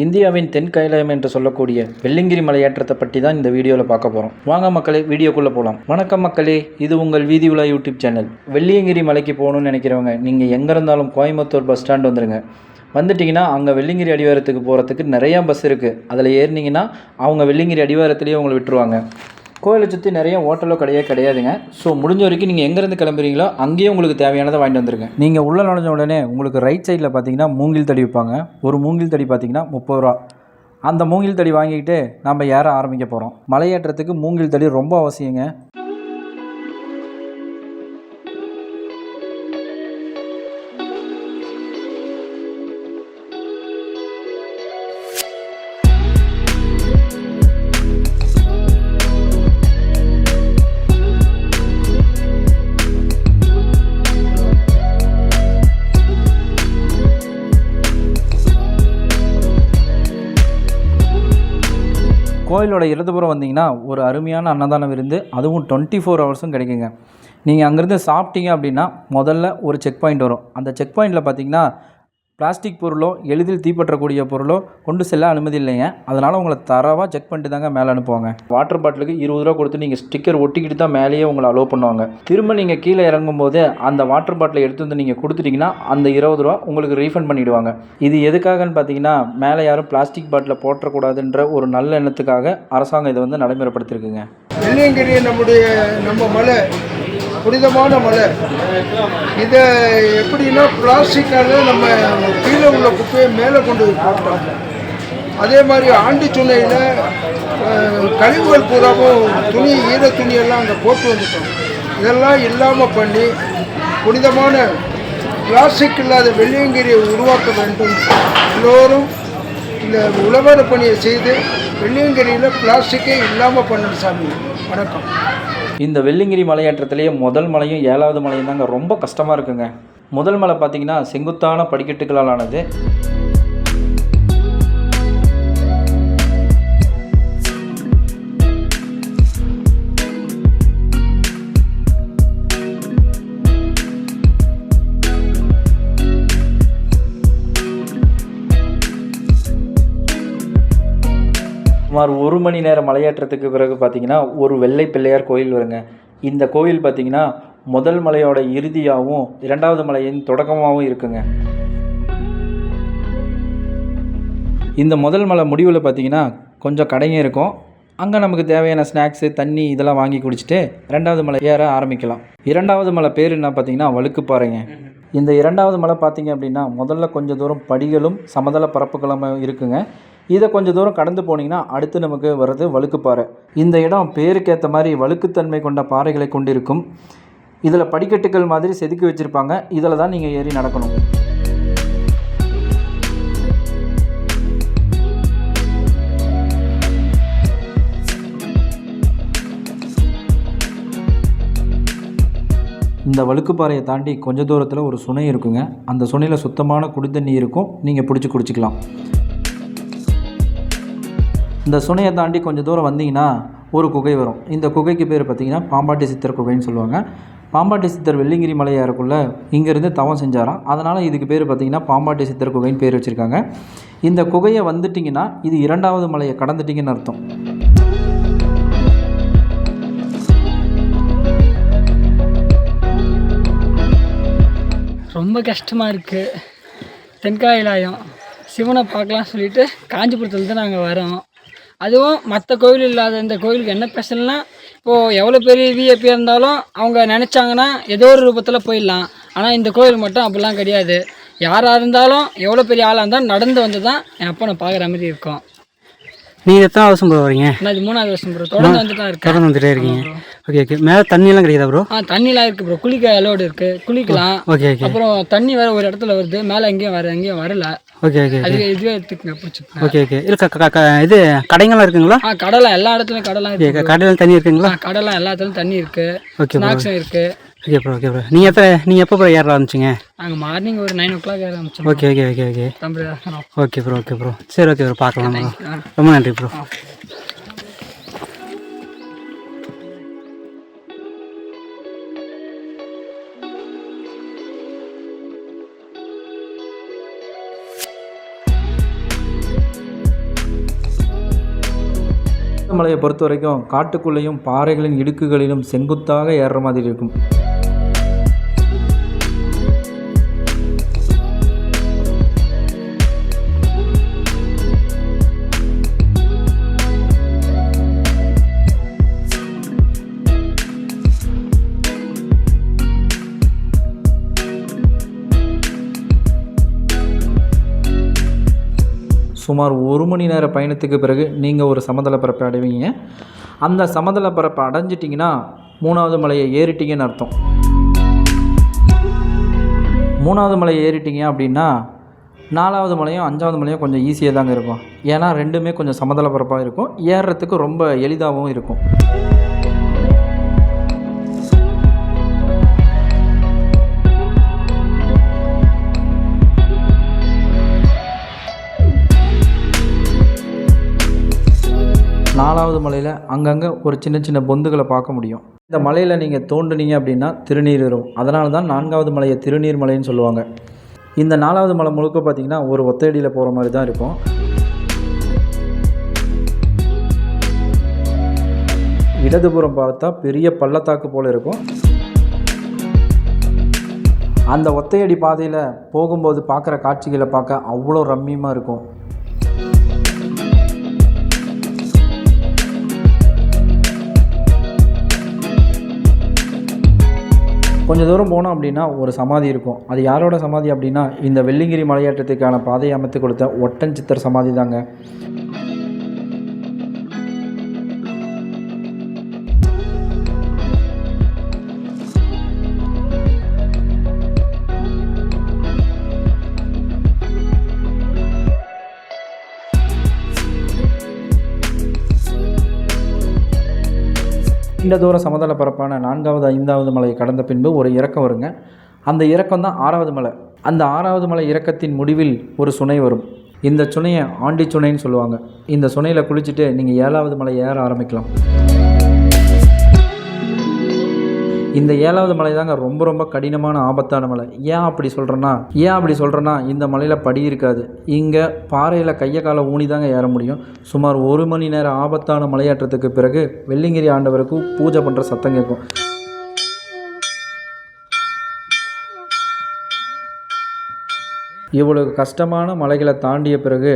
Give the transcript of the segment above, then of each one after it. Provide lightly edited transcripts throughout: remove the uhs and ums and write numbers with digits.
இந்தியாவின் தென் கைலாயம் என்று சொல்லக்கூடிய வெள்ளியங்கிரி மலையேற்றத்தை பற்றி தான் இந்த வீடியோவில் பார்க்க போகிறோம். வாங்க மக்களே, வீடியோக்குள்ளே போகலாம். வணக்கம் மக்களே, இது உங்கள் வீதி உலா யூடியூப் சேனல். வெள்ளியங்கிரி மலைக்கு போகணும்னு நினைக்கிறவங்க நீங்கள் எங்கே இருந்தாலும் கோயம்புத்தூர் பஸ் ஸ்டாண்ட் வந்துடுங்க. வந்துட்டிங்கன்னா அங்கே வெள்ளியங்கிரி அடிவாரத்துக்கு போகிறதுக்கு நிறையா பஸ் இருக்குது. அதில் ஏறினீங்கன்னா அவங்க வெள்ளியங்கிரி அடிவாரத்துலேயே உங்களை விட்டுருவாங்க. கோயிலை சுற்றி நிறைய ஹோட்டலோ கிடையாதுங்க. ஸோ முடிஞ்ச வரைக்கும் நீங்கள் எங்கேருந்து கிளம்புறீங்களோ அங்கேயே உங்களுக்கு தேவையானதை வாங்கிட்டு வந்துருங்க. நீங்கள் உள்ளே நுழைஞ்ச உடனே உங்களுக்கு ரைட் சைடில் பார்த்தீங்கன்னா மூங்கில் தடி விற்பாங்க. ஒரு மூங்கில் தடி பார்த்தீங்கன்னா 30 ரூபா. அந்த மூங்கில் தடி வாங்கிக்கிட்டு நம்ம ஏற ஆரம்பிக்க போகிறோம். மலையேற்றத்துக்கு மூங்கில் தடி ரொம்ப அவசியங்க. கோயிலோட இடதுபுறம் வந்தீங்கன்னா ஒரு அருமையான அன்னதானம் விருந்து, அதுவும் 24 ஹவர்ஸும் கிடைக்குங்க. நீங்கள் அங்கேருந்து சாப்பிட்டீங்க அப்படின்னா முதல்ல ஒரு செக் பாயிண்ட் வரும். அந்த செக் பாயிண்டில் பார்த்தீங்கன்னா பிளாஸ்டிக் பொருளோ எளிதில் தீப்பற்றக்கூடிய பொருளோ கொண்டு செல்ல அனுமதி இல்லைங்க. அதனால் உங்களை தரவாக செக் பண்ணிட்டு தாங்க மேலே அனுப்புவாங்க. வாட்டர் பாட்டிலுக்கு 20 ரூபா கொடுத்து நீங்கள் ஸ்டிக்கர் ஒட்டிக்கிட்டு தான் மேலேயே உங்களை அலோவ் பண்ணுவாங்க. திரும்ப நீங்கள் கீழே இறங்கும்போது அந்த வாட்டர் பாட்டிலை எடுத்து வந்து நீங்கள் கொடுத்துட்டிங்கன்னா அந்த 20 ரூபா உங்களுக்கு ரீஃபண்ட் பண்ணிவிடுவாங்க. இது எதுக்காகன்னு பார்த்தீங்கன்னா மேலே யாரும் பிளாஸ்டிக் பாட்டிலை போட்டக்கூடாதுன்ற ஒரு நல்ல எண்ணத்துக்காக அரசாங்கம் இதை வந்து நடைமுறைப்படுத்திருக்குங்க. வெள்ளியங்கிரி நம்ம மலை புனிதமான மலை. இதை எப்படின்னா பிளாஸ்டிக்கால் நம்ம கீழே உள்ள குப்பையை மேலே கொண்டு போட்டோம். அதே மாதிரி ஆண்டி துணையில் கழிவுகள் பூராவும் ஈர துணியெல்லாம் அங்கே போட்டு வந்துட்டோம். இதெல்லாம் இல்லாமல் பண்ணி புனிதமான பிளாஸ்டிக் இல்லாத வெள்ளியங்கிரியை உருவாக்க வேண்டும். எல்லோரும் இந்த உழவர பணியை செய்து வெள்ளியங்கிரியில் பிளாஸ்டிக்கே இல்லாமல் பண்ணணும் சாமி. வணக்கம். இந்த வெள்ளியங்கிரி மலையேற்றத்திலேயே முதல் மலையும் 7வது மலையும் தாங்க ரொம்ப கஷ்டமாக இருக்குங்க. முதல் மலை பார்த்திங்கன்னா செங்குத்தான படிக்கட்டுகளால் ஆனது. சுமார் 1 மணி நேரம் மலையேற்றத்துக்கு பிறகு பார்த்திங்கன்னா ஒரு வெள்ளை பிள்ளையார் கோயில் வருங்க. இந்த கோயில் பார்த்திங்கன்னா முதல் மலையோட இறுதியாகவும் 2வது மலையின் தொடக்கமாகவும் இருக்குங்க. இந்த முதல் மலை முடிவில் பார்த்திங்கன்னா கொஞ்சம் கடைங்க இருக்கும். அங்கே நமக்கு தேவையான ஸ்நாக்ஸு தண்ணி இதெல்லாம் வாங்கி குடிச்சிட்டு 2வது மலை ஏற ஆரம்பிக்கலாம். 2வது மலை பேர் என்ன பார்த்திங்கன்னா வழுக்குப்பாறைங்க. இந்த 2வது மலை பார்த்திங்க அப்படின்னா முதல்ல கொஞ்சம் தூரம் படிகளும் சமதள பரப்புகளும் இருக்குங்க. இதை கொஞ்சம் தூரம் கடந்து போனீங்கன்னா அடுத்து நமக்கு வர்றது வழுக்குப்பாறை. இந்த இடம் பேருக்கேற்ற மாதிரி வழுக்குத்தன்மை கொண்ட பாறைகளை கொண்டிருக்கும். இதில் படிக்கட்டுகள் மாதிரி செதுக்கி வச்சுருப்பாங்க. இதில் தான் நீங்கள் ஏறி நடக்கணும். இந்த வழுக்குப்பாறையை தாண்டி கொஞ்சம் தூரத்தில் ஒரு சுனை இருக்குங்க. அந்த சுனையில் சுத்தமான குடித்தண்ணி இருக்கும். நீங்கள் பிடிச்சி குடிச்சிக்கலாம். இந்த சுனையை தாண்டி கொஞ்சம் தூரம் வந்தீங்கன்னா ஒரு குகை வரும். இந்த குகைக்கு பேர் பார்த்திங்கன்னா பாம்பாட்டி சித்தர் குகைன்னு சொல்லுவாங்க. பாம்பாட்டி சித்தர் வெள்ளியங்கிரி மலை ஏறக்குள்ளே இங்கேருந்து தவம் செஞ்சாராம். அதனால் இதுக்கு பேர் பார்த்திங்கன்னா பாம்பாட்டி சித்தர் குகைன்னு பேர் வச்சுருக்காங்க. இந்த குகையை வந்துட்டிங்கன்னா இது 2வது மலையை கடந்துட்டிங்கன்னு அர்த்தம். ரொம்ப கஷ்டமாக இருக்குது. தென்காயிலாயம் சிவனை பார்க்கலாம் சொல்லிட்டு காஞ்சிபுரத்துலேருந்து நாங்கள் வரோம். அதுவும் மற்ற கோவில் இல்லாத இந்த கோவிலுக்கு என்ன ஸ்பெஷல்னால், இப்போது எவ்வளோ பெரிய விஐபியாக இருந்தாலும் அவங்க நினச்சாங்கன்னா ஏதோ ஒரு ரூபத்தில் போயிடலாம். ஆனால் இந்த கோவில் மட்டும் அப்படிலாம் கிடையாது. யாராக இருந்தாலும் எவ்வளோ பெரிய ஆளாக இருந்தாலும் நடந்து வந்து தான் என் அப்பனை பார்க்குற மாதிரி இருக்கும். நீங்கள் எத்தனை வருஷம் ப்ரோ வரீங்க? நான் இது 3வது வருஷம் ப்ரோ. தொடர்ந்து வந்துட்டு தான் இருக்கேன். தொடர்ந்து வந்துட்டே இருக்கீங்க. ஓகே. மேலே தண்ணியெல்லாம் கிடைக்குதா ப்ரோ? தண்ணிலாம் இருக்குது ப்ரோ. குளிக்க அலோடு இருக்குது, குளிக்கலாம். ஓகே. அப்புறம் தண்ணி வேறு ஒரு இடத்துல வருது, மேலே எங்கேயும் வரல. ஓகே. அது இதுவே எடுத்துக்கங்க, பிடிச்சிக்கோங்க. ஓகே. இது கடைங்கள்லாம் இருக்குங்களா? கடலாம் எல்லா இடத்துலையும் கடலாம் இருக்குது. கடையில் தண்ணி இருக்குங்களா? கடலாம் எல்லா இடத்துலையும் தண்ணி இருக்குது. ஓகே. ஸ்நாக்ஸும் இருக்குது. Okay bro. நீங்கள் எப்போ ப்ரோ ஏற ஆரம்பிச்சிங்க? நாங்கள் மார்னிங் ஒரு 9 o'clock ஏற ஆரம்பிச்சோம். ஓகே. Okay bro. சரி, ஓகே ப்ரோ. பார்க்கலாம் ப்ரோ. ரொம்ப நன்றி ப்ரோ. மலையை பொறுத்த வரைக்கும் காட்டுக்குள்ளேயும் பாறைகளின் இடுக்குகளிலும் செங்குத்தாக ஏறுற மாதிரி இருக்கும். சுமார் 1 மணி நேர பயணத்துக்கு பிறகு நீங்கள் ஒரு சமதள பரப்பை அடைவீங்க. அந்த சமதள பரப்பை அடைஞ்சிட்டிங்கன்னா 3வது மலையை ஏறிட்டீங்கன்னு அர்த்தம். 3வது மலையை ஏறிட்டீங்க அப்படின்னா 4வது மலையும் 5வது மலையும் கொஞ்சம் ஈஸியாக தாங்க இருக்கும். ஏன்னா ரெண்டுமே கொஞ்சம் சமதள பரப்பாக இருக்கும், ஏறுறதுக்கு ரொம்ப எளிதாகவும் இருக்கும். நாலாவது மலையில் அங்கங்கே ஒரு சின்ன சின்ன பொந்துகளை பார்க்க முடியும். இந்த மலையில் நீங்கள் தோண்டுனீங்க அப்படின்னா திருநீர் வரும். அதனால தான் 4வது மலையை திருநீர் மலைன்னு சொல்லுவாங்க. இந்த 4வது மலை முழுக்க பார்த்திங்கன்னா ஒரு ஒத்தையடியில் போகிற மாதிரி தான் இருக்கும். இடதுபுறம் பார்த்தா பெரிய பள்ளத்தாக்கு போல் இருக்கும். அந்த ஒத்தையடி பாதையில் போகும்போது பார்க்குற காட்சிகளை பார்க்க அவ்வளோ ரம்மியமாக இருக்கும். கொஞ்சம் தூரம் போனோம் அப்படின்னா ஒரு சமாதி இருக்கும். அது யாரோட சமாதி அப்படின்னா இந்த வெள்ளிங்கிரி மலையேற்றத்துக்கான பாதையை அமைத்து கொடுத்த ஒட்டன்சித்தர் சமாதி தாங்க. நீண்ட தூர சமதள பரப்பான 4வது 5வது மலையை கடந்த பின்பு ஒரு இறக்கம் வருங்க. அந்த இறக்கம் தான் 6வது மலை. அந்த 6வது மலை இறக்கத்தின் முடிவில் ஒரு சுனை வரும். இந்த சுனையை ஆண்டி சுனைன்னு சொல்லுவாங்க. இந்த சுனையில் குளிச்சுட்டு நீங்கள் 7வது மலை ஏற ஆரம்பிக்கலாம். இந்த 7வது மலை தாங்க ரொம்ப ரொம்ப கடினமான ஆபத்தான மலை. ஏன் அப்படி சொல்கிறேன்னா இந்த மலையில் படி இருக்காது. இங்கே பாறையில் கையை காலை ஊனி தாங்க ஏற முடியும். சுமார் 1 மணி நேர ஆபத்தான மலையேற்றத்துக்கு பிறகு வெள்ளிங்கிரி ஆண்டவருக்கு பூஜை பண்ணுற சத்தம் கேட்கும். இவ்வளவு கஷ்டமான மலைகளை தாண்டிய பிறகு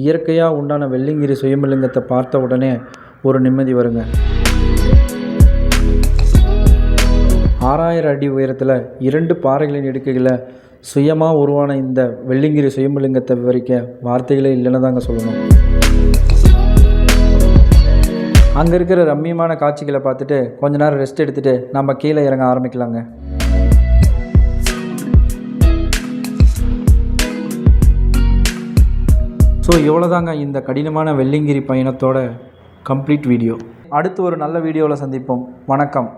இயற்கையாக உண்டான வெள்ளிங்கிரி சுயம்பலிங்கத்தை பார்த்த உடனே ஒரு நிம்மதி வருங்க. 6000 அடி உயரத்தில் 2 பாறைகளின் இடுக்குகளை சுயமாக உருவான இந்த வெள்ளிங்கிரி சுயம்பலிங்கத்தை விவரிக்க வார்த்தைகளே இல்லைன்னு தாங்க சொல்லணும். அங்கே இருக்கிற ரம்மியமான காட்சிகளை பார்த்துட்டு கொஞ்ச நேரம் ரெஸ்ட் எடுத்துகிட்டு நம்ம கீழே இறங்க ஆரம்பிக்கலாங்க. ஸோ இவ்வளோதாங்க இந்த கடினமான வெள்ளிங்கிரி பயணத்தோட கம்ப்ளீட் வீடியோ. அடுத்து ஒரு நல்ல வீடியோவில் சந்திப்போம். வணக்கம்.